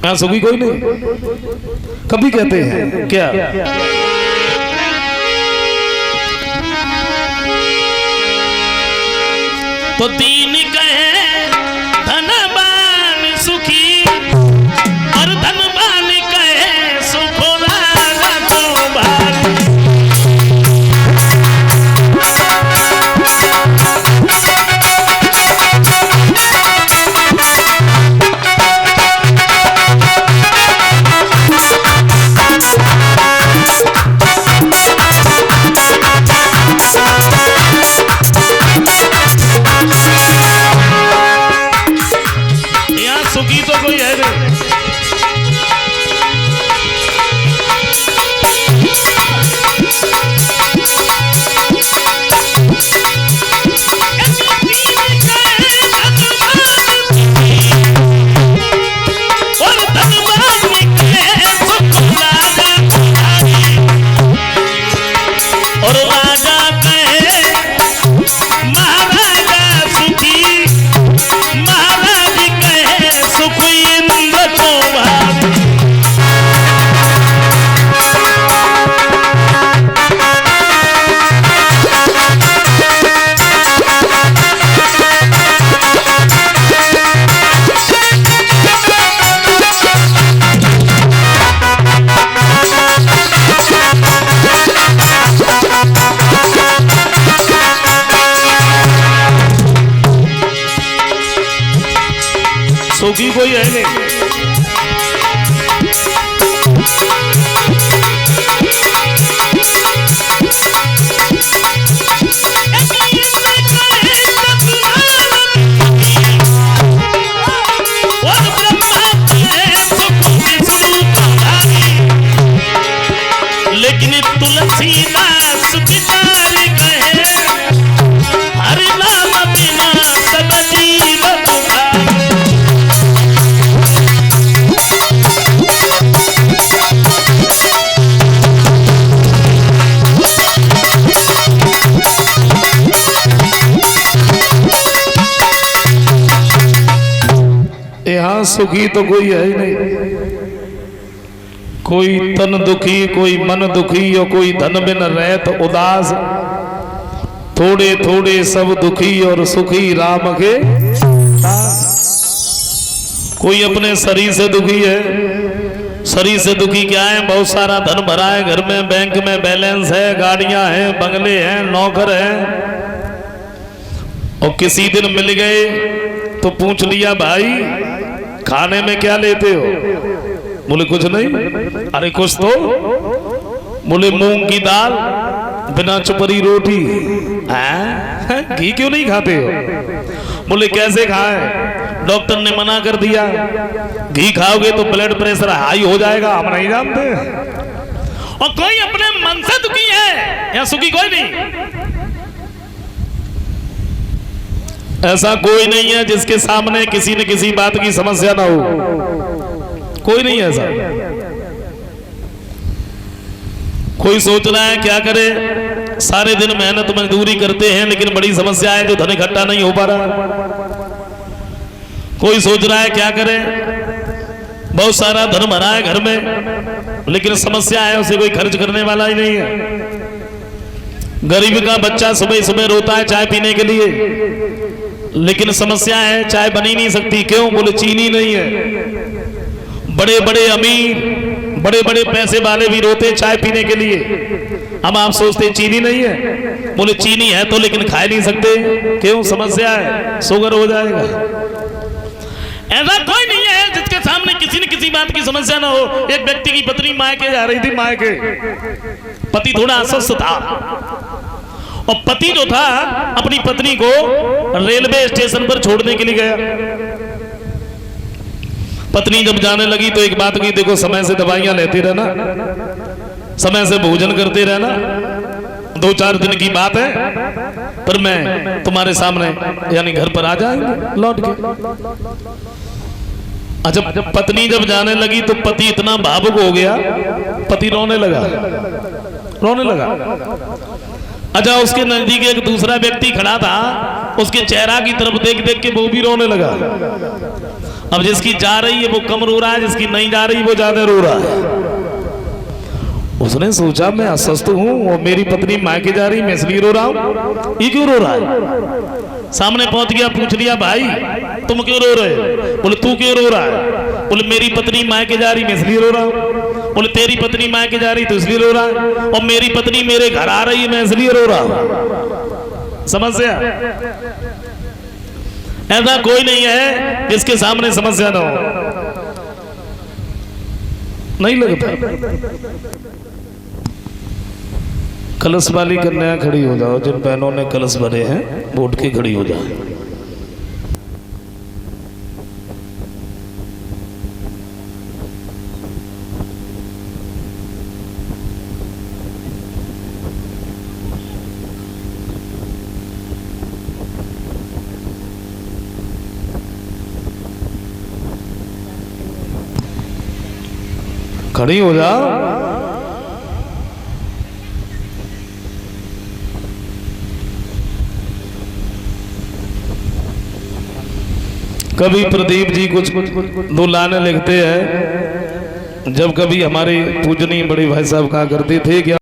हाँ सुखी कोई नहीं। कभी कहते हैं क्या तो दीन कहे धनवान सुखी और धनवान कहे सुख राजा तो भारी। सुखी तो कोई है नहीं। और धनवान के सुख राजा और राजा कहे महाराजा सुखी महाराज कहे सुख इंद्र को भारी। सुखी कोई है नहीं। लेकिन तुलसीदास पितारी कहे हरि नाम बिना सब जीव दुखारी। यहाँ सुखी तो कोई है ही नहीं। कोई तन दुखी कोई मन दुखी और कोई धन बिन रहत उदास। थोड़े थोड़े सब दुखी और सुखी राम के दास। कोई अपने शरीर से दुखी है। शरीर से दुखी क्या है? बहुत सारा धन भरा है घर में, बैंक में बैलेंस है, गाड़ियां हैं, बंगले हैं, नौकर हैं। और किसी दिन मिल गए तो पूछ लिया भाई खाने में क्या लेते हो? बोले कुछ नहीं। अरे कुछ तो। बोले मूंग की दाल बिना चुपरी रोटी। घी क्यों नहीं खाते हो? बोले कैसे खाएं? डॉक्टर ने मना कर दिया, घी खाओगे तो ब्लड प्रेशर हाई हो जाएगा। हम नहीं जानते। और कोई अपने मन से दुखी है या सुखी कोई नहीं। ऐसा कोई नहीं है जिसके सामने किसी न किसी बात की समस्या ना हो। कोई नहीं ऐसा। कोई सोच रहा है क्या करे, सारे दिन मेहनत मजदूरी करते हैं लेकिन बड़ी समस्या है जो धन इकट्ठा नहीं हो पा रहा। कोई सोच रहा है क्या करे, बहुत सारा धन भरा है घर में लेकिन समस्या है उसे कोई खर्च करने वाला ही नहीं है। गरीब का बच्चा सुबह सुबह रोता है चाय पीने के लिए, लेकिन समस्या है चाय बनी नहीं सकती। क्यों? बोले चीनी नहीं है। बड़े बड़े अमीर बड़े बड़े पैसे वाले भी रोते चाय पीने के लिए। हम आप सोचते चीनी नहीं है, बोले चीनी है तो लेकिन खा नहीं सकते। क्यों? समस्या है, शुगर हो जाएगा। ऐसा कोई नहीं है जिसके सामने किसी न किसी बात की समस्या ना हो। एक व्यक्ति की पत्नी मायके जा रही थी। मायके पति थोड़ा अस्वस्थ था और पति जो था अपनी पत्नी को रेलवे स्टेशन पर छोड़ने के लिए गया। पत्नी जब जाने लगी तो एक बात की, देखो समय से दवाइयां लेते रहना, समय से भोजन करते रहना, 2-4 दिन की बात है, पर मैं तुम्हारे सामने यानी घर पर आ जाएंगे लौट के। अच्छा, पत्नी जब जाने लगी तो पति इतना भावुक हो गया, पति रोने लगा। अच्छा, उसके नजदीक एक दूसरा व्यक्ति खड़ा था, उसके चेहरा की तरफ देख देख के वो भी रोने लगा। अब जिसकी जा रही है वो कम रो रहा है, जिसकी नहीं जा रही वो ज्यादा रो रहा है। उसने सोचा मैं अस्वस्थ हूं और मेरी पत्नी मायके जा रही, मैं इसलिए रो रहा हूं, ये क्यों रो रहा है? सामने पहुंच गया, पूछ लिया भाई तुम क्यों रो रहे हो? बोले तू क्यों रो रहा है? बोले मेरी पत्नी मायके जा रही, मैं इसलिए रो रहा हूं। बोले तेरी पत्नी मायके जा रही तो इसलिए रो रहा है, और मेरी पत्नी मेरे घर आ रही है, मैं इसलिए रो रहा हूं। समस्या ऐसा कोई नहीं है जिसके सामने समस्या ना हो, नहीं लगता। कलश वाली कन्या खड़ी हो जाओ, जिन बहनों ने कलश भरे हैं वो उठ के खड़ी हो जाओ। खड़ी हो जाओ। कभी प्रदीप जी कुछ दो लाने लिखते हैं, जब कभी हमारे पूजनीय बड़े भाई साहब कहा करते थे कि